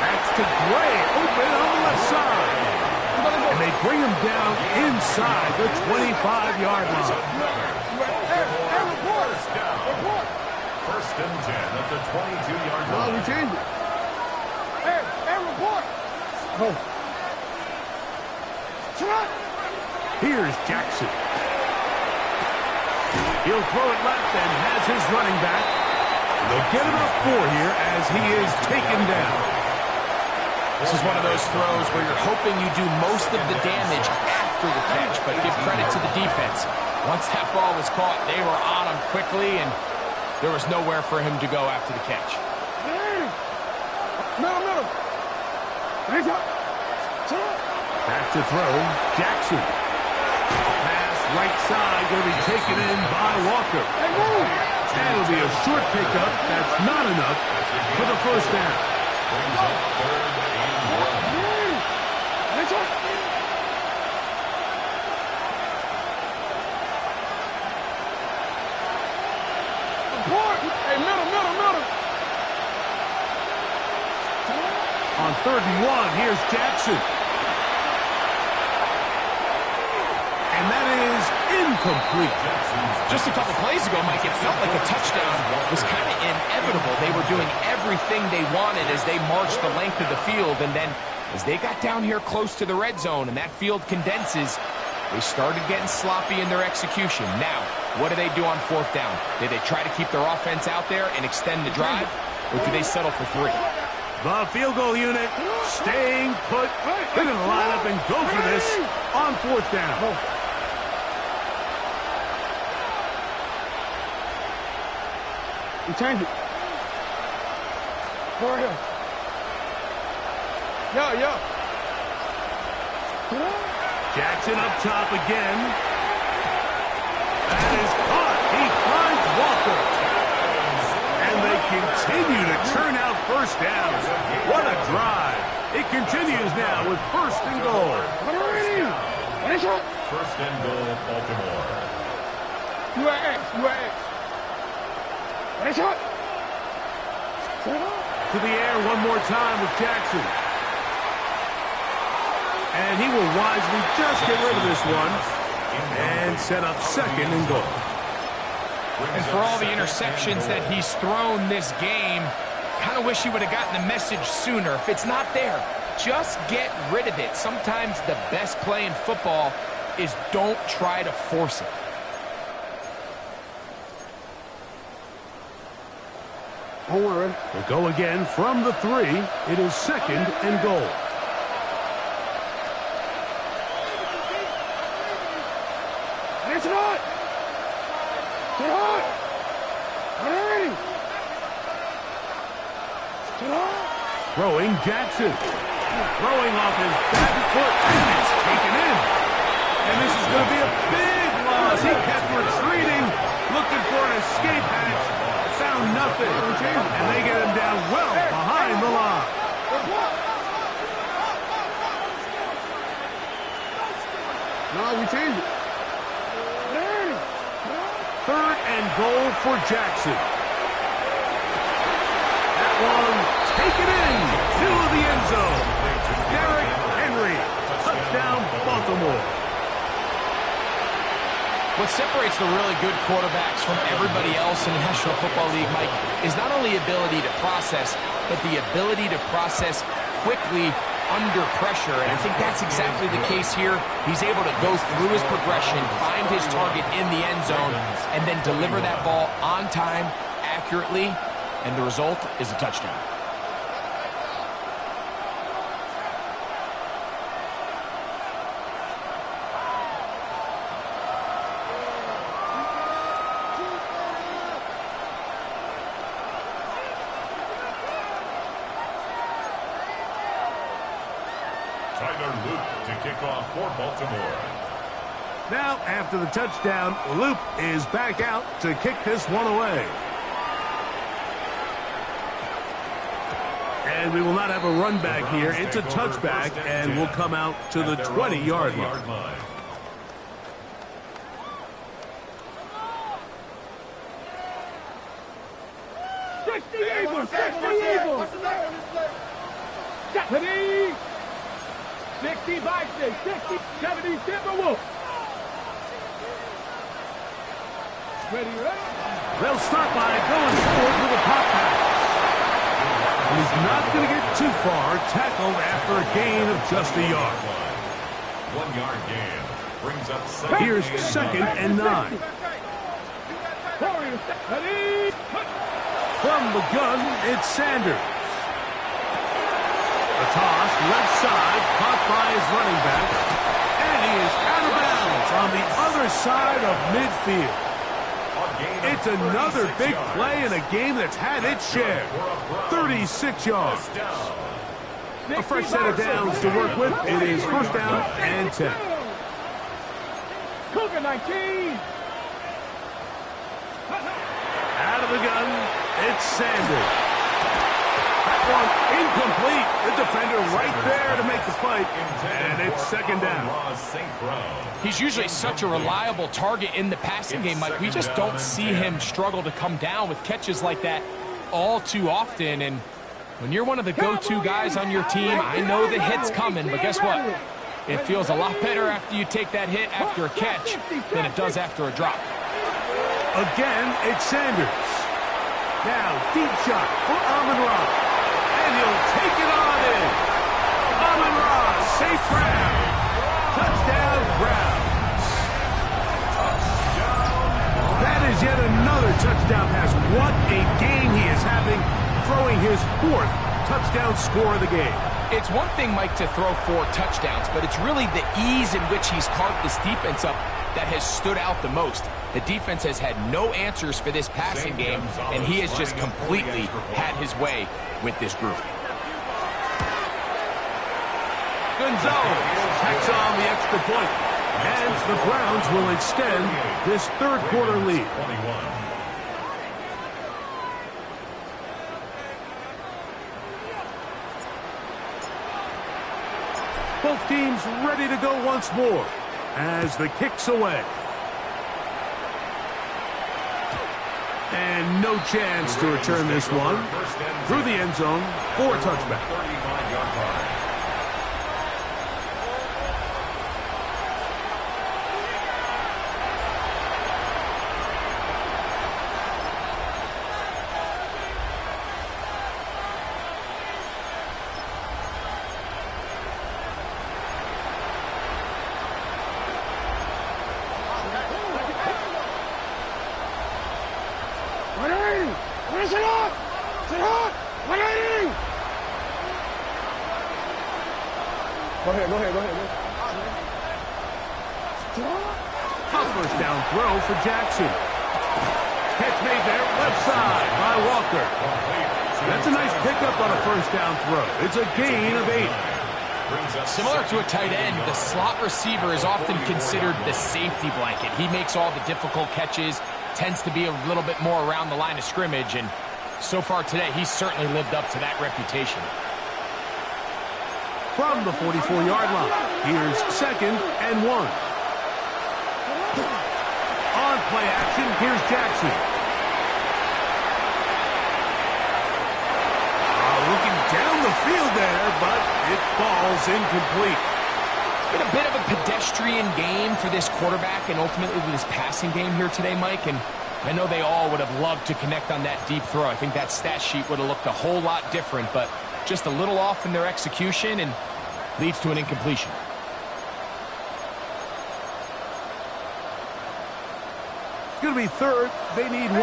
S1: That's to Gray, open on the left side. And they bring him down inside the 25-yard line.
S2: First and 10 at the 22-yard line.
S3: We changed it. Hey, report.
S1: Here's Jackson. He'll throw it left and has his running back. They'll get about 4 here as he is taken down.
S4: This is one of those throws where you're hoping you do most of the damage after the catch, but give credit to the defense. Once that ball was caught, they were on him quickly, and there was nowhere for him to go after the catch.
S1: Back to throw, Jackson. Pass right side, going to be taken in by Walker. And it'll be a short pickup. That's not enough for the first down.
S2: Brings up 3rd and
S1: 1. On 3rd and 1, here's Jackson. And that is incomplete.
S4: Just a couple plays ago, Mike, it felt like a touchdown was kind of inevitable. They were doing everything they wanted as they marched the length of the field, and then as they got down here close to the red zone and that field condenses, they started getting sloppy in their execution. Now, what do they do on 4th down? Do they try to keep their offense out there and extend the drive, or do they settle for 3?
S1: The field goal unit staying put. They're going to line up and go for this on 4th down.
S3: We changed it. Go right here. Yo.
S1: Jackson up top again. That is caught. He finds Walker. And they continue to churn out first downs. What a drive. It continues now with 1st and goal.
S2: First and goal, Baltimore.
S3: UAX.
S1: To the air one more time with Jackson. And he will wisely just get rid of this one and set up 2nd and goal.
S4: And for all the interceptions that he's thrown this game, kind of wish he would have gotten the message sooner. If it's not there, just get rid of it. Sometimes the best play in football is don't try to force it.
S3: Don't worry.
S1: We'll go again from the 3. It is 2nd and goal.
S3: Stay hot. Ready.
S1: Throwing Jackson. Throwing off his back foot, and it's taken in. And this is going to be a big loss. He kept retreating, looking for an escape hatch. Found nothing. And they get him down well behind the line.
S3: No, we change it.
S1: 3rd and goal for Jackson. That one taken in to the end zone. Derrick Henry, touchdown Baltimore.
S4: What separates the really good quarterbacks from everybody else in the National Football League, Mike, is not only ability to process, but the ability to process quickly under pressure. And I think that's exactly the case here. He's able to go through his progression, find his target in the end zone, and then deliver that ball on time, accurately, and the result is a touchdown.
S2: Tyler Luke to kick off for Baltimore.
S1: Now, after the touchdown, Luke is back out to kick this one away. And we will not have a run back here. It's a touchback, and we'll come out to the 20-yard line.
S3: 60 Eagles! 60 Eagles! 70! 60 Vikings! 60! 70 Timberwolves! Ready, ready?
S1: They'll start by going forward with a pop pass. And he's not going to get too far, tackled after a gain of just a yard.
S2: 1 yard gain brings up second.
S1: Here's 2nd and 9.
S3: Ready?
S1: From the gun, it's Sanders. A toss, left side, caught by his running back. And he is out of bounds on the other side of midfield. It's another big play in a game that's had its share. 36 yards. A fresh set of downs to work with. It is 1st down and 10.
S3: Cougar 19.
S1: Out of the gun, it's Sanders. That one incomplete. The defender right there to make the play. And it's 2nd down.
S4: He's usually such a reliable target in the passing game, Mike. We just don't see him struggle to come down with catches like that all too often. And when you're one of the go-to guys on your team, I know the hit's coming, but guess what? It feels a lot better after you take that hit after a catch than it does after a drop.
S1: Again, it's Sanders. Now, deep shot for Amon-Ra. And he'll take it on in. Amon-Ra, safe ground. Touchdown, Browns. That is yet another touchdown pass. What a game he is having, throwing his 4th touchdown score of the game.
S4: It's one thing, Mike, to throw 4 touchdowns, but it's really the ease in which he's carved this defense up that has stood out the most. The defense has had no answers for this passing game, and he has just completely had his way with this group.
S1: Gonzalez tacks on the extra point, and the Browns will extend this 3rd quarter lead. Both teams ready to go once more as the kick's away. And no chance to return this one through the end zone for a touchback.
S2: 35-yard line.
S3: Go ahead.
S1: Tough 1st down throw for Jackson. Catch made there, left side by Walker. That's a nice pickup on a first down throw. It's a gain of 8.
S4: Similar to a tight end, the slot receiver is often considered the safety blanket. He makes all the difficult catches, tends to be a little bit more around the line of scrimmage, and so far today, he's certainly lived up to that reputation.
S1: From the 44-yard line, here's 2nd and 1. On play action, here's Jackson. Looking down the field there, but it falls incomplete.
S4: It's been a bit of a pedestrian game for this quarterback and ultimately with his passing game here today, Mike, and I know they all would have loved to connect on that deep throw. I think that stat sheet would have looked a whole lot different, but just a little off in their execution and leads to an incompletion.
S1: It's going to be 3rd. They need 1.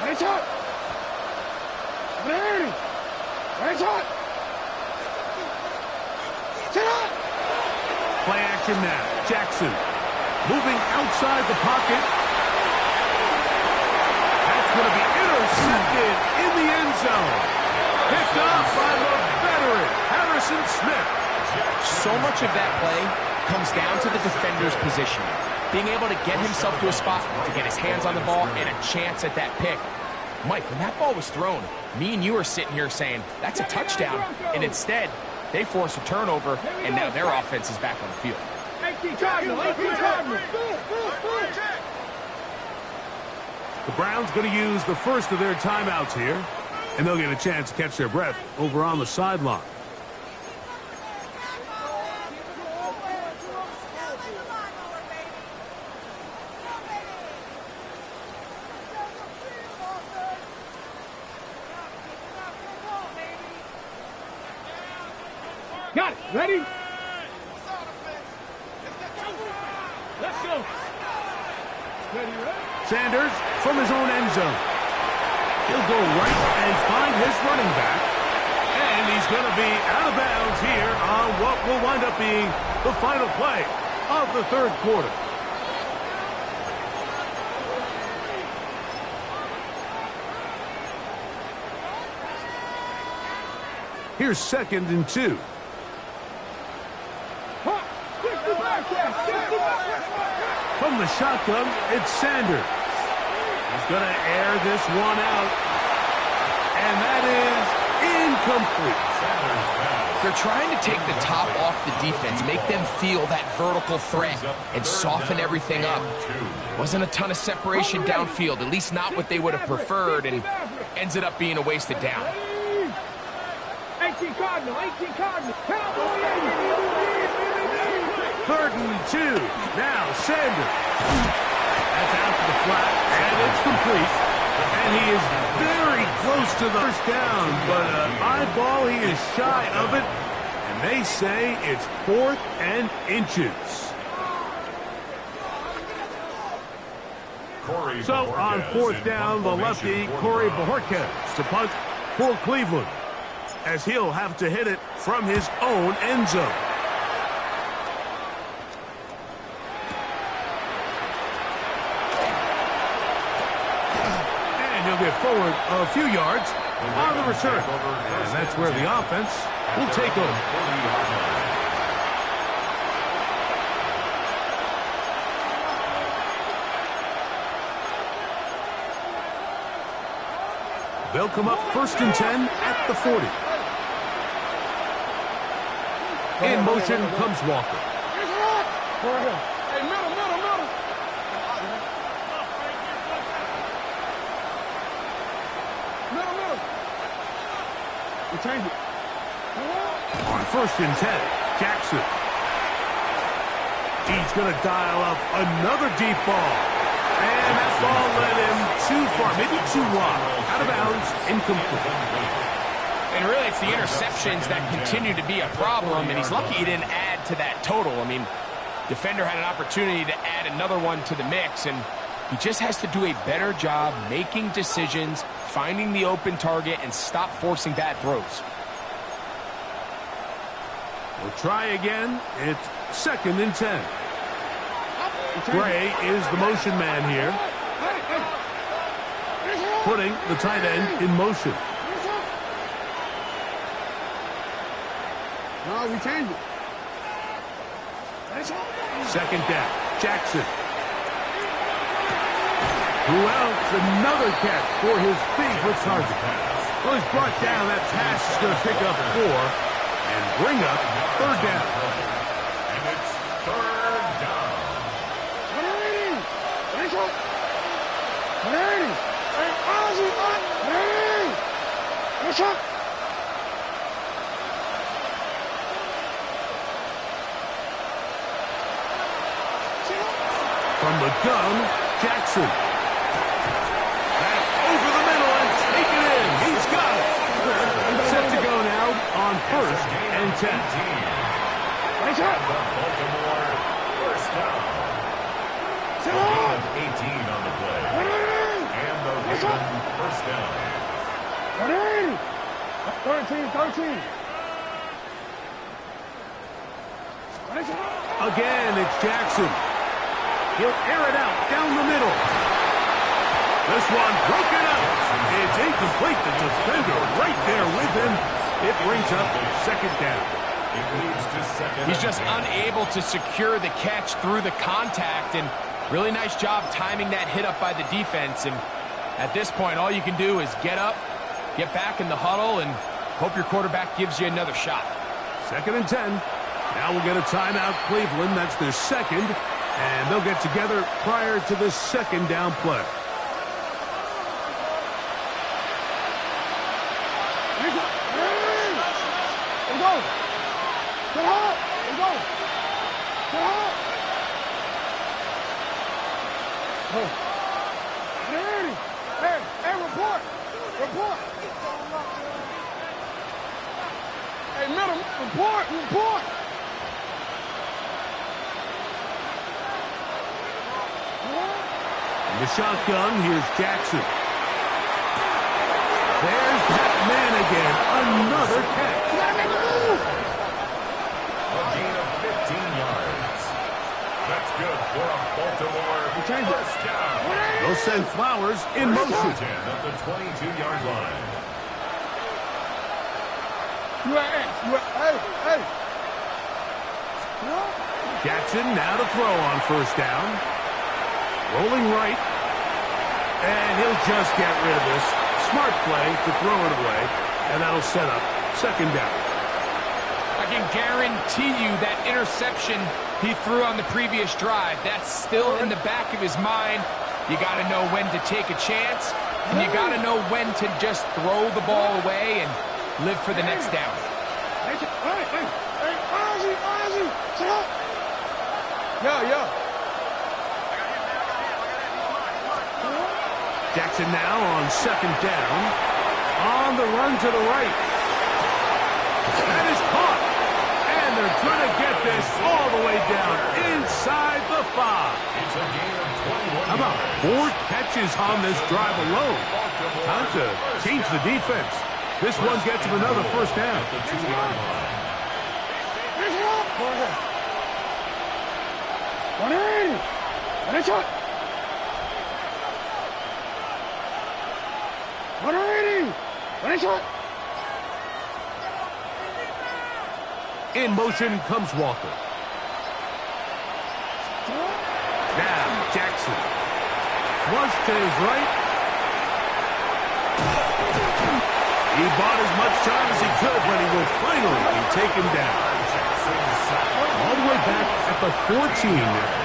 S3: Nice hot. Ready. Nice hot. Sit up.
S1: Play action now. Jackson moving outside the pocket. That's going to be intercepted in the end zone. Picked up by the veteran, Harrison Smith.
S4: So much of that play comes down to the defender's position. Being able to get himself to a spot, to get his hands on the ball, and a chance at that pick. Mike, when that ball was thrown, me and you are sitting here saying, that's a touchdown. And instead, they force a turnover, and now their offense is back on the field.
S3: 18 Cardinal.
S1: The Browns going to use the first of their timeouts here, and they'll get a chance to catch their breath over on the sideline.
S3: Got it. Ready? Let's go. Ready?
S1: Sanders from his own end zone. He'll go right and find his running back. And he's going to be out of bounds here on what will wind up being the final play of the 3rd quarter. Here's 2nd and 2. From the shotgun, it's Sanders. He's going to air this one out. And that is incomplete.
S4: They're trying to take the top off the defense, make them feel that vertical threat, and soften everything up. Wasn't a ton of separation downfield, at least not what they would have preferred, and ends it up being a wasted down.
S3: 18 Cardinal. Cowboy.
S1: 3rd and 2. Now Sanders. That's out to the flat, and it's complete. And he is very close to the first down, but eyeball, he is shy of it. And they say it's 4th and inches. So on 4th down, the lefty, Corey Bojorquez, to punt for Cleveland, as he'll have to hit it from his own end zone. And he'll get forward a few yards on the return. And that's where the offense will take over. They'll come up 1st and 10 at the 40. In motion comes Walker.
S3: Hey, middle. We change it.
S1: On 1st and 10, Jackson. He's going to dial up another deep ball. And that ball led him too far, maybe too wide. Out of bounds, incomplete.
S4: And really, it's the interceptions that continue to be a problem, and he's lucky he didn't add to that total. I mean, defender had an opportunity to add another one to the mix, and he just has to do a better job making decisions, finding the open target, and stop forcing bad throws.
S1: We'll try again. It's 2nd and 10. Gray is the motion man here, putting the tight end in motion.
S3: No, we changed it.
S1: Second down, Jackson. Who else? Another catch for his favorite target. Well, he's brought down. That pass is going to pick up 4 and bring up third down.
S2: And it's third down.
S1: From the gun, Jackson. Back over the middle and take it in. He's got it. Set to go now on first and 10.
S2: The Baltimore first down. A gain of 18 on the play. And the Raven first down.
S3: 13.
S1: Again, it's Jackson. He'll air it out down the middle. This one broken up. It's incomplete. The defender right there with him. It brings up second down.
S2: It leads to second.
S4: He's just unable to secure the catch through the contact, and really nice job timing that hit up by the defense. And at this point, all you can do is get up, get back in the huddle, and hope your quarterback gives you another shot.
S1: Second and 10. Now we'll get a timeout, Cleveland. That's their second. And they'll get together prior to the second down play.
S3: Report. Hey, middle, report.
S1: In the shotgun, here's Jackson. There's that man again. Another catch.
S2: A gain of 15 yards. That's good for a Baltimore first down.
S1: They'll send Flowers in motion.
S2: 10 at the 22-yard line.
S3: Hey.
S1: Jackson now to throw on first down. Rolling right. And he'll just get rid of this. Smart play to throw it away. And that'll set up second down.
S4: I can guarantee you that interception he threw on the previous drive, that's still in the back of his mind. You got to know when to take a chance, and you got to know when to just throw the ball away and live for the next down.
S3: Yeah.
S1: Jackson now on second down. On the run to the right. That is caught. And they're trying to get this all the way down inside the 5.
S2: It's a gain of 21
S1: How about
S2: yards.
S1: 4 catches on this drive alone? Time to change the defense. This one gets him another first down.
S2: At the 2-yard line.
S1: In motion comes Walker. Now Jackson. Flush to his right. He bought as much time as he could, but he will finally be taken down. All the way back at the 14.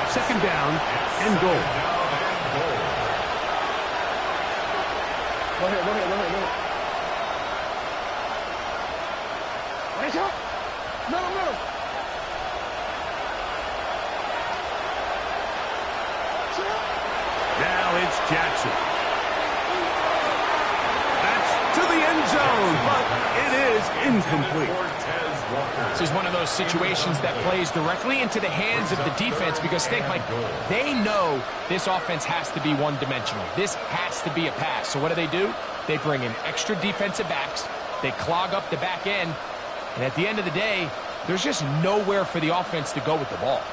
S1: Second down and goal.
S3: Go ahead. Middle.
S1: Now it's Jackson. That's to the end zone, but it is incomplete.
S4: This is one of those situations that plays directly into the hands of the defense because think, Mike, they know this offense has to be one-dimensional. This has to be a pass. So what do? They bring in extra defensive backs. They clog up the back end. And at the end of the day, there's just nowhere for the offense to go with the ball.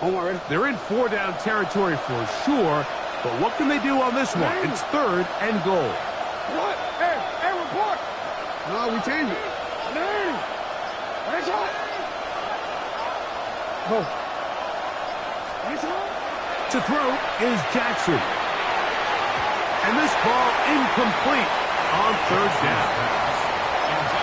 S1: They're in 4-down territory for sure, but what can they do on this one? It's 3rd and goal.
S3: What? Hey, report. No, we changed it.
S1: To throw is Jackson. And this ball incomplete on 3rd down.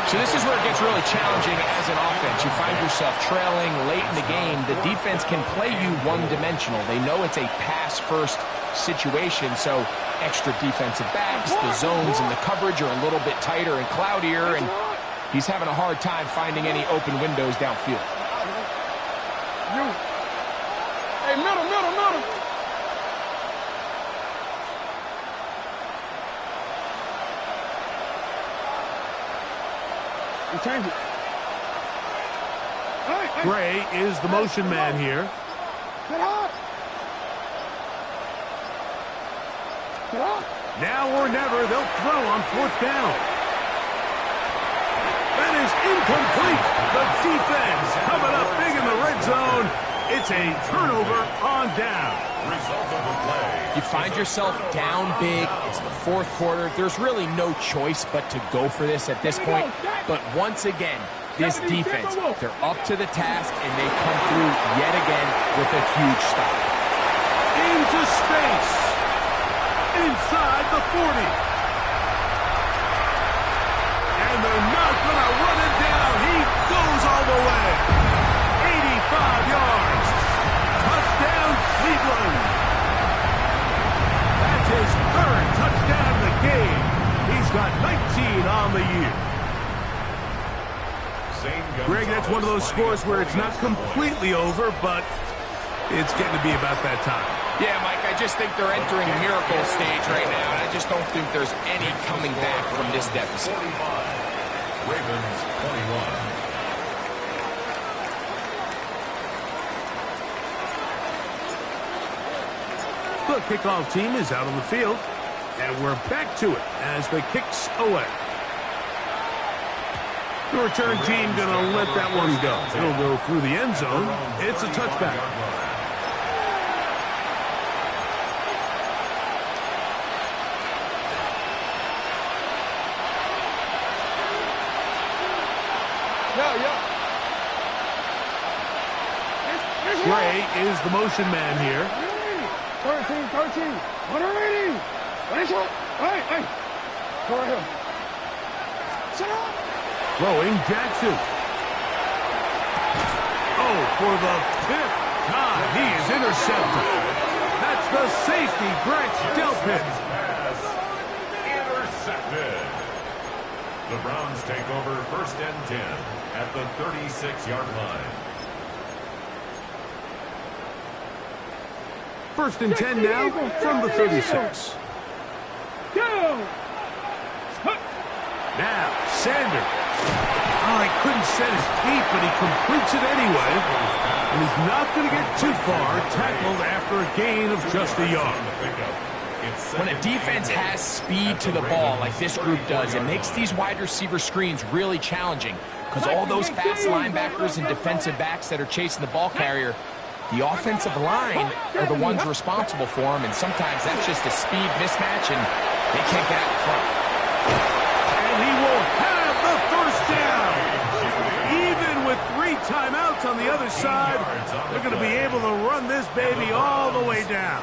S4: So this is where it gets really challenging as an offense. You find yourself trailing late in the game. The defense can play you one-dimensional. They know it's a pass-first situation, so extra defensive backs, the zones and the coverage are a little bit tighter and cloudier, and he's having a hard time finding any open windows downfield.
S3: Hey, middle. We changed it.
S1: Gray is the motion man here.
S3: Get up.
S1: Now or never, they'll throw on 4th down. That is incomplete. The defense coming up big in the red zone. It's a turnover on down.
S2: Result of the play.
S4: You find yourself down big. It's the 4th quarter. There's really no choice but to go for this at this point. But once again, this defense, they're up to the task, and they come through yet again with a huge stop.
S1: Into space. Inside the 40. And they're not going to run it down. He goes all the way. 85 yards. Touchdown, Cleveland. That's his 3rd touchdown of the game. He's got 19 on the year. Greg, that's one of those scores where it's not completely over, but it's getting to be about that time.
S4: Yeah, Mike, I just think they're entering miracle stage right now, and I just don't think there's any coming back from this deficit.
S2: 45. Ravens 21.
S1: The kickoff team is out on the field, and we're back to it as the kick's away. The return team going to let that one go. It'll go through the end zone. It's a touchback. Gray is the motion man here.
S3: 13. 180. Hey. Go right here. Sit up.
S1: Throwing Jackson. Oh, for the 5th time, he is intercepted. That's the safety, Greg Delpit.
S2: Intercepted. The Browns take over 1st and 10 at the 36-yard line.
S1: 1st and 10 now from the 36. Now, Sanders. Oh, he couldn't set his feet, but he completes it anyway. And he's not going to get too far, tackled after a gain of just a yard.
S4: When a defense has speed to the ball like this group does, it makes these wide receiver screens really challenging because all those fast linebackers and defensive backs that are chasing the ball carrier, the offensive line are the ones responsible for them, and sometimes that's just a speed mismatch, and they can't get out in front.
S1: And he will have the 1st down. Even with 3 timeouts on the other side, they're going to be able to run this baby all the way down.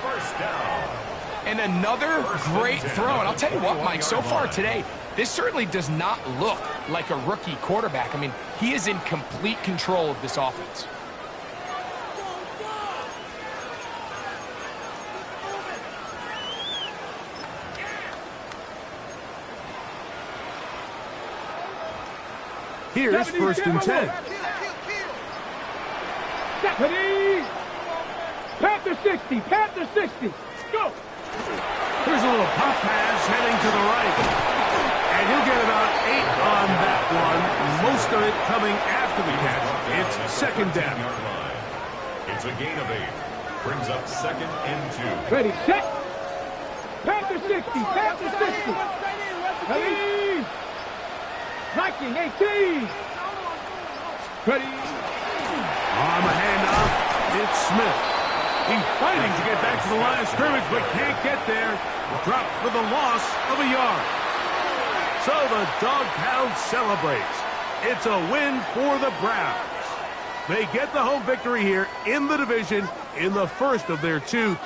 S4: And another great throw. And I'll tell you what, Mike, so far today, this certainly does not look like a rookie quarterback. I mean, he is in complete control of this offense.
S1: Here's 1st and 10.
S3: Panther 60. Panther 60. Go.
S1: Here's a little pop pass heading to the right. And he'll get about 8 on that one. Most of it coming after the catch. It's 2nd down.
S2: It's a gain of 8. Brings up 2nd and 2.
S3: Ready, set. Panther 60. Panther 60. Ready. 19, 18. Ready.
S1: On the handoff, it's Smith. He's fighting to get back to the line of scrimmage, but can't get there. Dropped for the loss of a yard. So the Dog Pound celebrates. It's a win for the Browns. They get the home victory here in the division in the first of their 2